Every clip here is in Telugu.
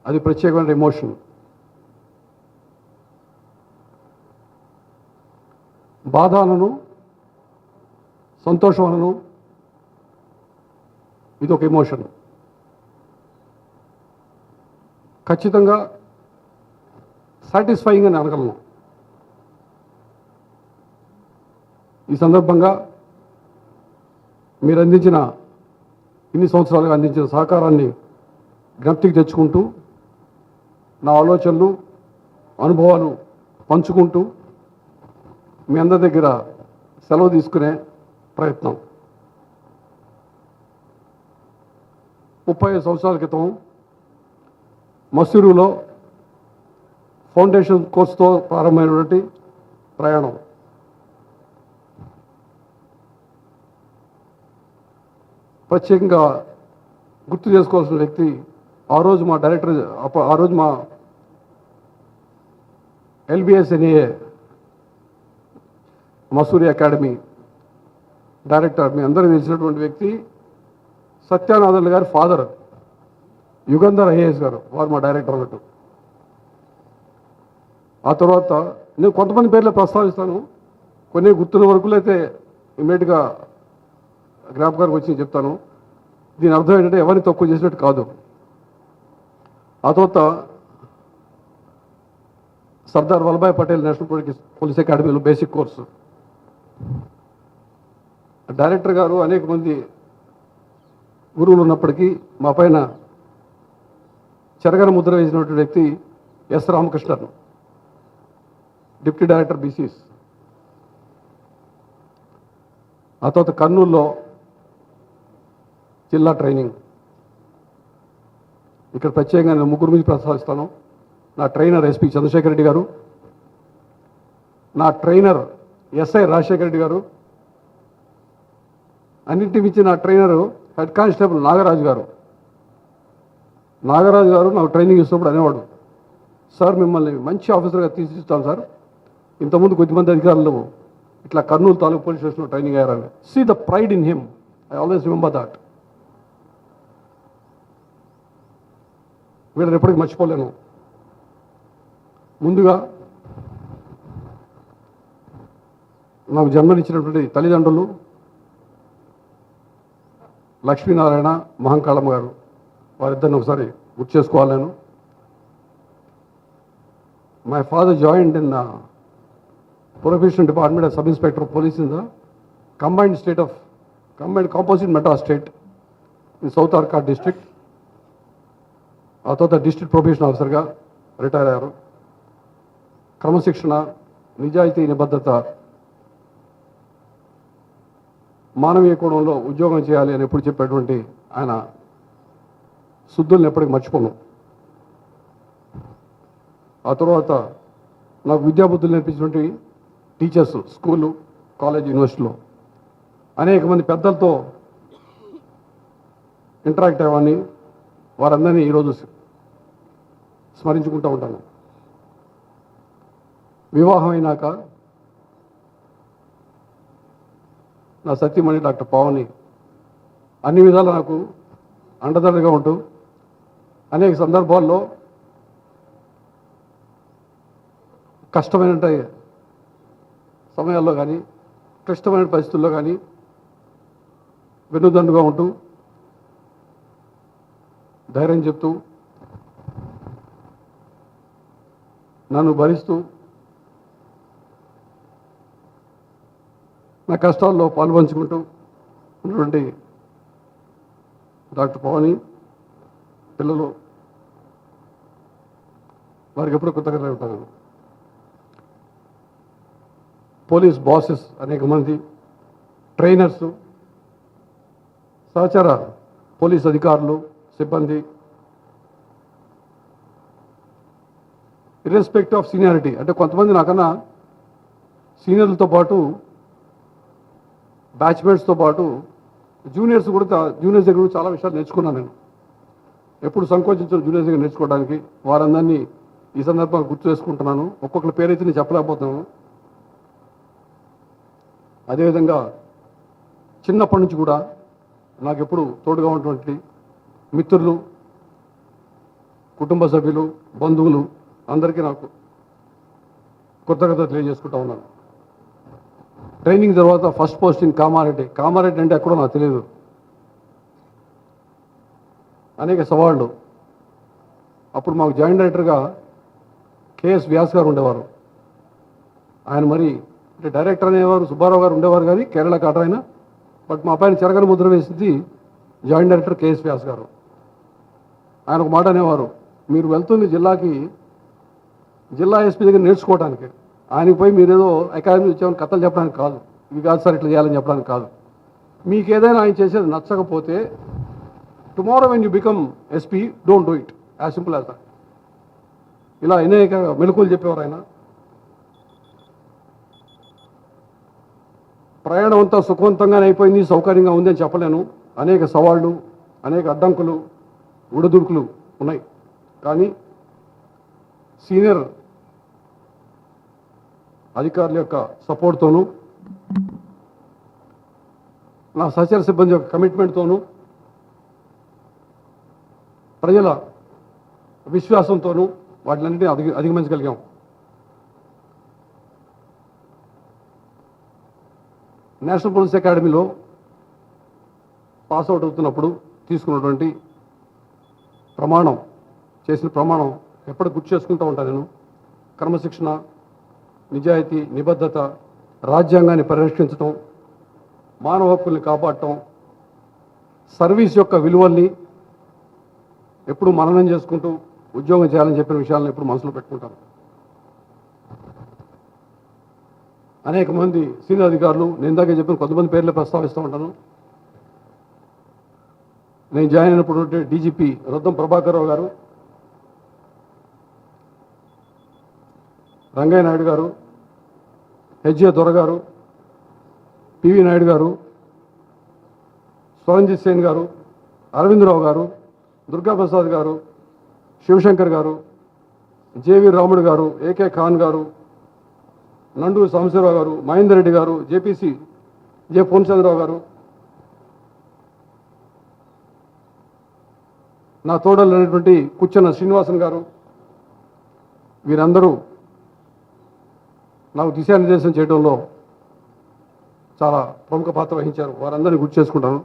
అది ప్రత్యేకమైన ఎమోషన్. బాధలను సంతోషాలను ఇది ఒక ఎమోషన్. ఖచ్చితంగా సాటిస్ఫైయింగ్ అని అనగలను. ఈ సందర్భంగా మీరు అందించిన ఇన్ని సంవత్సరాలుగా అందించిన సహకారాన్ని జ్ఞప్తికి తెచ్చుకుంటూ నా ఆలోచనలు అనుభవాలు పంచుకుంటూ మీ అందరి దగ్గర సెలవు తీసుకునే ప్రయత్నం. 35 సంవత్సరాల క్రితం మసూరులో ఫౌండేషన్ కోర్సుతో ప్రారంభమైనటువంటి ప్రయాణం ప్రత్యేకంగా గుర్తు చేసుకోవాల్సిన వ్యక్తి ఆ రోజు మా డైరెక్టర్, ఆ రోజు మా LBSNA మసూరి అకాడమీ డైరెక్టర్, మీ అందరికీ తెలిసినటువంటి వ్యక్తి సత్యానందన్ గారి ఫాదర్ యుగంధర్ IAS గారు, వారు మా డైరెక్టర్ అన్నట్టు. ఆ తర్వాత నేను కొంతమంది పేర్లు ప్రస్తావిస్తాను, కొన్ని గుర్తున్న వరకు అయితే ఇమ్మీడియట్గా జ్ఞాపకానికి వచ్చి చెప్తాను. దీని అర్థం ఏంటంటే ఎవరిని తక్కువ చేసినట్టు కాదు. ఆ తర్వాత సర్దార్ వల్లభాయ్ పటేల్ నేషనల్ పోలీస్ అకాడమీలో బేసిక్ కోర్సు డైరెక్టర్ గారు, అనేక మంది గురువులు ఉన్నప్పటికీ మా పైన చెరగని ముద్ర వేసినటువంటి వ్యక్తి S. Ramakrishnan, deputy director BCS. ఆ తర్వాత కర్నూలులో జిల్లా ట్రైనింగ్. ఇక్కడ ప్రత్యేకంగా నేను ముగ్గురు మీద ప్రస్తావిస్తాను. నా ట్రైనర్ SP చంద్రశేఖర్ రెడ్డి గారు, నా ట్రైనర్ SI రాజశేఖర రెడ్డి గారు, అన్నింటి మించి నా ట్రైనరు హెడ్ కానిస్టేబుల్ నాగరాజు గారు. నాగరాజు గారు నాకు ట్రైనింగ్ ఇస్తున్నప్పుడు అనేవాడు, సార్ మిమ్మల్ని మంచి ఆఫీసర్గా తీర్చిదిద్దుతాం సార్, ఇంతకుముందు కొద్దిమంది అధికారులు ఇట్లా కర్నూలు తాలూకు పోలీస్ స్టేషన్లో ట్రైనింగ్ అయ్యారని. See the pride in him, I always remember that. వీళ్ళని ఎప్పటికీ మర్చిపోలేను. ముందుగా నాకు జన్మనిచ్చినటువంటి తల్లిదండ్రులు లక్ష్మీనారాయణ, మహంకాళమ్మ గారు, వారిద్దరిని ఒకసారి గుర్తు చేసుకోవాలి నేను. My father joined in professional department as sub inspector of police in the combined composite Madras state in south Arcot district. ఆ తర్వాత డిస్ట్రిక్ట్ ప్రొబేషన్ ఆఫీసర్గా రిటైర్ అయ్యారు. క్రమశిక్షణ, నిజాయితీ, నిబద్ధత, మానవీయ కోణంలో ఉద్యోగం చేయాలి అని ఎప్పుడు చెప్పేటువంటి ఆయన శుద్ధుల్ని ఎప్పటికీ మర్చిపోను. ఆ తర్వాత నాకు విద్యాబుద్ధులు నేర్పించినటువంటి టీచర్స్, స్కూలు, కాలేజ్, యూనివర్సిటీలో అనేక మంది పెద్దలతో ఇంటరాక్ట్ అయ్యామని, వారందరినీ ఈరోజు స్మరించుకుంటూ ఉంటాను. వివాహం అయినాక నా సతీమణి డాక్టర్ పావని అన్ని విధాలు నాకు అండదండగా ఉంటూ అనేక సందర్భాల్లో కష్టమైన సమయాల్లో కానీ, క్లిష్టమైన పరిస్థితుల్లో కానీ వెన్నుదండుగా ఉంటూ ధైర్యం చెప్తూ నన్ను భరిస్తూ నా కష్టాల్లో పాల్పంచుకుంటూ ఉన్నటువంటి డాక్టర్ పవని పిల్లలు, వారికి ఎప్పుడు కృతజ్ఞతగా ఉంటాను. పోలీస్ బాసెస్ అనేక మంది, ట్రైనర్సు, సహచర పోలీస్ అధికారులు, సిబ్బంది, ఇర్రెస్పెక్ట్ ఆఫ్ సీనియారిటీ, అంటే కొంతమంది నాకన్నా సీనియర్లతో పాటు బ్యాచ్మేట్స్తో పాటు జూనియర్స్ దగ్గర కూడా చాలా విషయాలు నేర్చుకున్నాను. నేను ఎప్పుడు సంకోచించిన జూనియర్స్ దగ్గర నేర్చుకోవడానికి వారందరినీ ఈ సందర్భంగా గుర్తు చేసుకుంటున్నాను. ఒక్కొక్కరి పేరైతే నేను చెప్పలేకపోతున్నాను. అదేవిధంగా చిన్నప్పటి నుంచి కూడా నాకు ఎప్పుడు తోడుగా ఉన్నటువంటి మిత్రులు, కుటుంబ సభ్యులు, బంధువులు అందరికీ నాకు కృతజ్ఞత తెలియజేసుకుంటా ఉన్నాను. ట్రైనింగ్ తర్వాత ఫస్ట్ పోస్టింగ్ కామారెడ్డి. కామారెడ్డి అంటే ఎక్కడో నాకు తెలియదు. అనేక సవాళ్ళు. అప్పుడు మాకు జాయింట్ డైరెక్టర్గా కేఎస్ వ్యాస్ గారు ఉండేవారు. ఆయన మరి అంటే డైరెక్టర్ అనేవారు సుబ్బారావు గారు ఉండేవారు, కానీ కేరళ కాటర్ ఆయన. బట్ మా పైన చెరగని ముద్ర వేసింది జాయింట్ డైరెక్టర్ కేఎస్ వ్యాస్ గారు. ఆయన ఒక మాట అనేవారు, మీరు వెళ్తుంది జిల్లాకి జిల్లా ఎస్పీ దగ్గర నేర్చుకోవడానికి, ఆయనకి పోయి మీరేదో అకాడమీ వచ్చామని కథలు చెప్పడానికి కాదు, ఇవి కాదు సార్ ఇట్లా చేయాలని చెప్పడానికి కాదు. మీకు ఏదైనా ఆయన చేసేది నచ్చకపోతే tomorrow when you become SP don't do it, as simple as that. ఇలా అనేక మెలకువలు చెప్పేవారు ఆయన. ప్రయాణం అంతా సుఖవంతంగానే అయిపోయింది, సౌకర్యంగా ఉంది అని చెప్పలేను. అనేక సవాళ్ళు, అనేక అడ్డంకులు, ఉడదుడుకులు ఉన్నాయి. కానీ సీనియర్ అధికారుల యొక్క సపోర్ట్తోనూ, నా సహచర సిబ్బంది యొక్క కమిట్మెంట్తోనూ, ప్రజల విశ్వాసంతోనూ వాటిలన్నింటినీ అధిగమించగలిగాం. నేషనల్ పోలీస్ అకాడమీలో పాస్అవుట్ అవుతున్నప్పుడు తీసుకున్నటువంటి ప్రమాణం, చేసిన ప్రమాణం ఎప్పటికి గుర్తు చేసుకుంటూ ఉంటాను నేను. క్రమశిక్షణ, నిజాయితీ, నిబద్ధత, రాజ్యాంగాన్ని పరిరక్షించడం, మానవ హక్కుల్ని కాపాడటం, సర్వీస్ యొక్క విలువల్ని ఎప్పుడు మననం చేసుకుంటూ ఉద్యోగం చేయాలని చెప్పిన విషయాలను ఎప్పుడు మనసులో పెట్టుకుంటాను. అనేక మంది సీనియర్ అధికారులు, నేను ఇందాకే చెప్పిన కొంతమంది పేర్లే ప్రస్తావిస్తూ ఉంటాను. నేను జాయిన్ అయినప్పుడు డీజీపీ రొద్దం ప్రభాకర్ రావు గారు, రంగయ్య నాయుడు గారు, హెచ్ఏ దొర గారు, పివి నాయుడు గారు, స్వరంజిత్ సేన్ గారు, అరవిందరావు గారు, దుర్గాప్రసాద్ గారు, శివశంకర్ గారు, జేవి రాముడు గారు, ఏకే ఖాన్ గారు, నండూరు సాంబశివరావు గారు, మహేందర్ రెడ్డి గారు, జేపీసీ జె పూర్ణచంద్రరావు గారు, నా తోడలు అనేటువంటి కుచ్చన శ్రీనివాసన్ గారు, వీరందరూ నాకు దిశానిర్దేశం చేయడంలో చాలా ప్రముఖ పాత్ర వహించారు. వారందరినీ గుర్తు చేసుకుంటాను.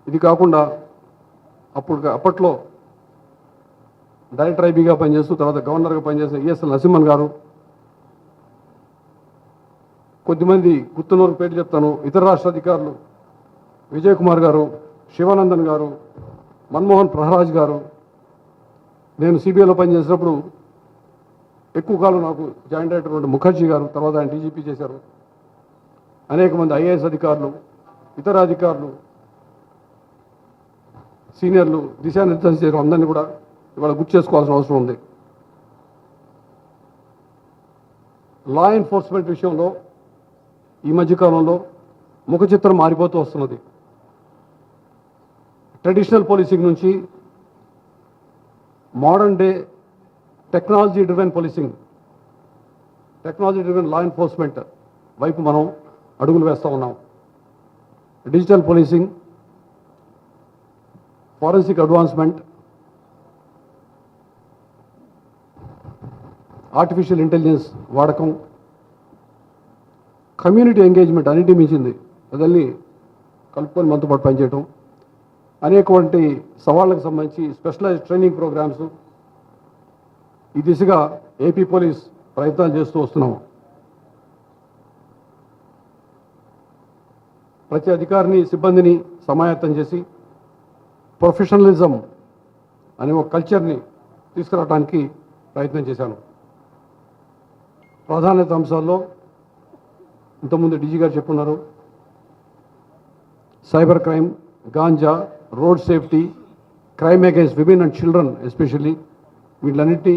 ఇది కాకుండా అప్పట్లో డైరెక్టర్ ఐబీగా పనిచేస్తూ తర్వాత గవర్నర్గా పనిచేసిన ఈఎస్ఎల్ నరసింహన్ గారు, కొద్దిమంది గుర్తున్నోరు పేర్లు చెప్తాను. ఇతర రాష్ట్ర అధికారులు విజయ్ కుమార్ గారు, శివానందన్ గారు, మన్మోహన్ ప్రహ్లాజ్ గారు. నేను సిబిఐలో పనిచేసినప్పుడు ఎక్కువ కాలం నాకు జాయింట్ డైరెక్టర్ ముఖర్జీ గారు, తర్వాత ఆయన డీజీపీ చేశారు. అనేక మంది ఐఏఎస్ అధికారులు, ఇతర అధికారులు, సీనియర్లు దిశానిర్దేశం చేయడం అందరినీ కూడా ఇవాళ గుర్తు చేసుకోవాల్సిన అవసరం ఉంది. లా ఎన్ఫోర్స్మెంట్ విషయంలో ఈ మధ్యకాలంలో ముఖ చిత్రం మారిపోతూ వస్తున్నది. ట్రెడిషనల్ పోలీసింగ్ నుంచి modern day technology driven policing, technology driven law enforcement వైపు మనం అడుగులు వేస్తూ ఉన్నాం. Digital policing, forensic advancement, artificial intelligence వాడకం, కమ్యూనిటీ ఎంగేజ్మెంట్ అన్నింటి మించింది. అదల్ని కలుపుకొని మనతో పాటు పనిచేయటం, అనేకవంటి సవాళ్ళకు సంబంధించి స్పెషలైజ్డ్ ట్రైనింగ్ ప్రోగ్రామ్స్, ఈ దిశగా ఏపీ పోలీస్ ప్రయత్నాలు చేస్తూ వస్తున్నాము. ప్రతి అధికారిని, సిబ్బందిని సమాయత్తం చేసి ప్రొఫెషనలిజం అనే ఒక కల్చర్ని తీసుకురావడానికి ప్రయత్నం చేశాను. ప్రాధాన్యత అంశాల్లో ఇంతకుముందు డీజీ గారు చెప్పున్నారు. Cyber crime, ganja, road safety, crime against women and children especially, వీటిలన్నింటినీ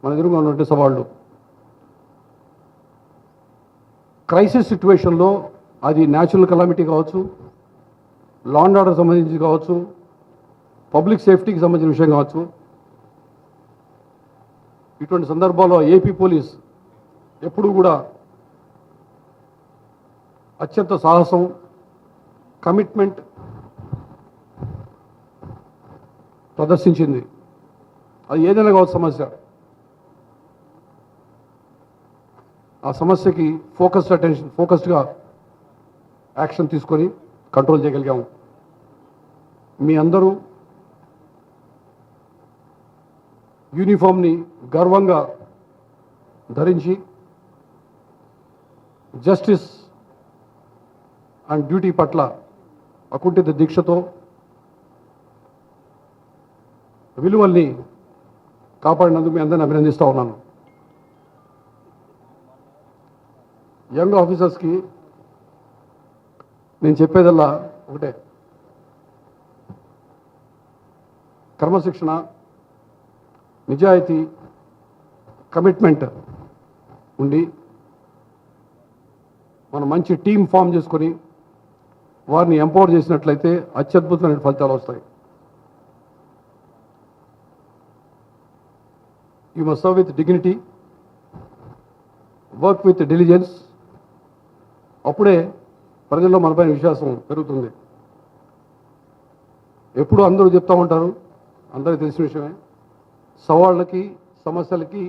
మన ఎదురుగా ఉన్నటువంటి సవాళ్ళు. క్రైసిస్ సిచ్యువేషన్లో అది న్యాచురల్ కలామిటీ కావచ్చు, లా అండ్ ఆర్డర్ సంబంధించి కావచ్చు, పబ్లిక్ సేఫ్టీకి సంబంధించిన విషయం కావచ్చు, ఇటువంటి సందర్భాల్లో ఏపీ పోలీస్ ఎప్పుడూ కూడా అత్యంత సాహసం, కమిట్మెంట్, ప్రదర్శించింది. అది ఏదైనా కావచ్చు సమస్య. ఆ సమస్యకి ఫోకస్డ్గా యాక్షన్ తీసుకొని కంట్రోల్ చేయగలిగాము. మీ అందరూ యూనిఫామ్ని గర్వంగా ధరించి జస్టిస్ అండ్ డ్యూటీ పట్ల అకుంఠిత దీక్షతో విలువల్ని కాపాడినందుకు మీ అందరిని అభినందిస్తూ ఉన్నాను. యంగ్ ఆఫీసర్స్కి నేను చెప్పేదల్లా ఒకటే, క్రమశిక్షణ, నిజాయితీ, కమిట్మెంట్ ఉండి మనం మంచి టీం ఫామ్ చేసుకొని వారిని ఎంపవర్ చేసినట్లయితే అత్యద్భుతమైన ఫలితాలు వస్తాయి. You must serve with dignity, work with diligence. అప్పుడే ప్రజల్లో మనపైన విశ్వాసం పెరుగుతుంది. ఎప్పుడు అందరూ చెప్తూ ఉంటారు, అందరికీ తెలిసిన విషయమే, సవాళ్ళకి సమస్యలకి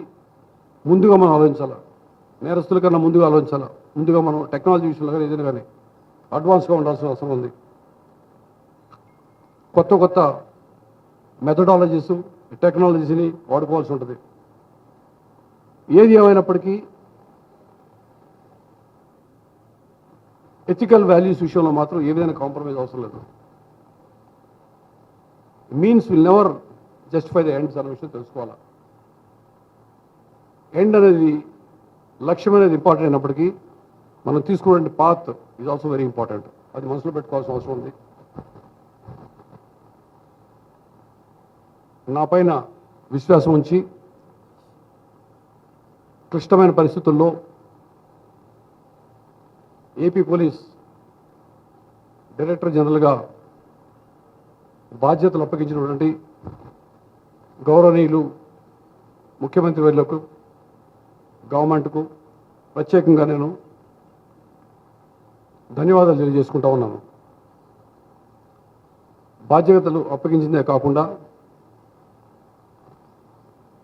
ముందుగా మనం ఆలోచించాలి. నేరస్తుల కన్నా ముందుగా ఆలోచించాలి. ముందుగా మనం టెక్నాలజీ విషయంలో కానీ ఏదైనా కానీ అడ్వాన్స్గా ఉండాల్సిన అవసరం ఉంది. కొత్త మెథడాలజీస్, టెక్నాలజీస్ని వాడుకోవాల్సి ఉంటుంది. ఏది ఏమైనప్పటికీ ఎథికల్ వాల్యూస్ విషయంలో మాత్రం ఏ విధంగా కాంప్రమైజ్ అవసరం లేదు. Means will never justify the ends అనే విషయం తెలుసుకోవాలి. ఎండ్ అనేది, లక్ష్యం అనేది ఇంపార్టెంట్ అయినప్పటికీ మనం తీసుకునే path is also very important. అది మనసులో పెట్టుకోవాల్సిన అవసరం ఉంది. నా పైన విశ్వాసం ఉంచి క్లిష్టమైన పరిస్థితుల్లో ఏపీ పోలీస్ డైరెక్టర్ జనరల్గా బాధ్యతలు అప్పగించినటువంటి గౌరవనీయులు ముఖ్యమంత్రి వర్యులకు, గవర్నమెంట్కు ప్రత్యేకంగా నేను ధన్యవాదాలు తెలియజేసుకుంటా ఉన్నాను. బాధ్యతలు అప్పగించిందే కాకుండా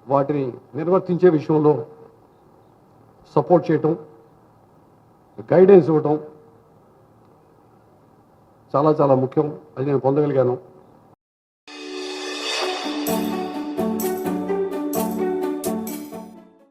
వాటిని నిర్వర్తించే విషయంలో సపోర్ట్ చేయటం, గైడెన్స్ ఇవ్వటం చాలా చాలా ముఖ్యం. అది నేను పొందగలిగాను.